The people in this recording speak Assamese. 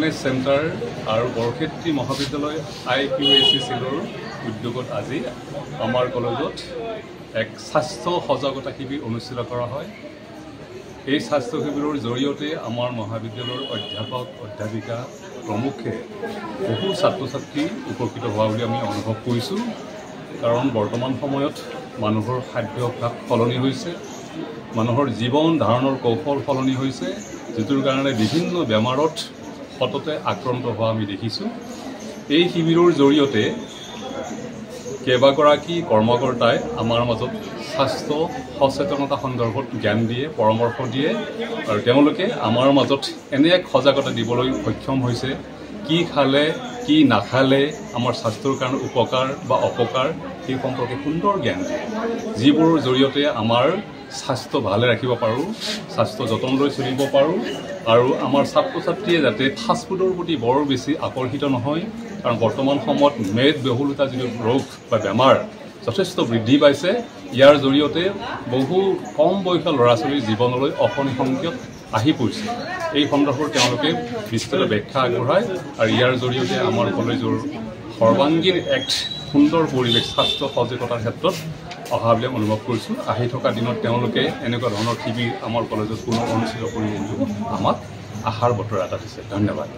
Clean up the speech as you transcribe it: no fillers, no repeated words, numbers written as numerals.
ৱেলনেছ চেণ্টাৰ আৰু বৰক্ষেত্ৰী মহাবিদ্যালয় IQAC চিলৰ উদ্যোগত আজি আমাৰ কলেজত এক স্বাস্থ্য সজাগতা শিবিৰ অনুষ্ঠিত কৰা হয়। এই স্বাস্থ্য শিবিৰৰ জৰিয়তে আমাৰ মহাবিদ্যালয়ৰ অধ্যাপক অধ্যাপিকা প্ৰমুখে বহু ছাত্ৰ ছাত্ৰী উপকৃত হোৱা বুলি আমি অনুভৱ কৰিছোঁ। কাৰণ বৰ্তমান সময়ত মানুহৰ খাদ্যাভ্যাস সলনি হৈছে, মানুহৰ জীৱন ধাৰণৰ কৌশল সলনি হৈছে, যিটোৰ কাৰণে বিভিন্ন বেমাৰত সততে আক্ৰান্ত হোৱা আমি দেখিছোঁ। এই শিবিৰৰ জৰিয়তে কেইবাগৰাকী কৰ্মকৰ্তাই আমাৰ মাজত স্বাস্থ্য সচেতনতা সন্দৰ্ভত জ্ঞান দিয়ে, পৰামৰ্শ দিয়ে আৰু তেওঁলোকে আমাৰ মাজত এনে এক সজাগতা দিবলৈ সক্ষম হৈছে কি খালে কি নাখালে আমাৰ স্বাস্থ্যৰ কাৰণে উপকাৰ বা অপকাৰ সেই সম্পৰ্কে সুন্দৰ জ্ঞান দিয়ে, যিবোৰৰ জৰিয়তে আমাৰ স্বাস্থ্য ভালে ৰাখিব পাৰোঁ, স্বাস্থ্য যতন লৈ চলিব পাৰোঁ আৰু আমাৰ ছাত্ৰ ছাত্ৰীয়ে যাতে ফাষ্টফুডৰ প্ৰতি বৰ বেছি আকৰ্ষিত নহয়। কাৰণ বৰ্তমান সময়ত মেদবহুলতা যিটো ৰোগ বা বেমাৰ যথেষ্ট বৃদ্ধি পাইছে, ইয়াৰ জৰিয়তে বহু কম বয়সীয়া ল'ৰা ছোৱালীৰ জীৱনলৈ অশনি সংকেত আহি পৰিছে। এই সন্দৰ্ভত তেওঁলোকে বিস্তৃত ব্যাখ্যা আগবঢ়ায় আৰু ইয়াৰ জৰিয়তে আমাৰ কলেজৰ সৰ্বাংগীন এক সুন্দৰ পৰিৱেশ স্বাস্থ্য সজাগতাৰ ক্ষেত্ৰত অহা বুলি অনুভৱ কৰিছোঁ। আহি থকা দিনত তেওঁলোকে এনেকুৱা ধৰণৰ শিবিৰ আমাৰ কলেজত পুনৰ অনুষ্ঠিত কৰিব বুলি আমাক আশাৰ বতৰা এটা দিছে। ধন্যবাদ।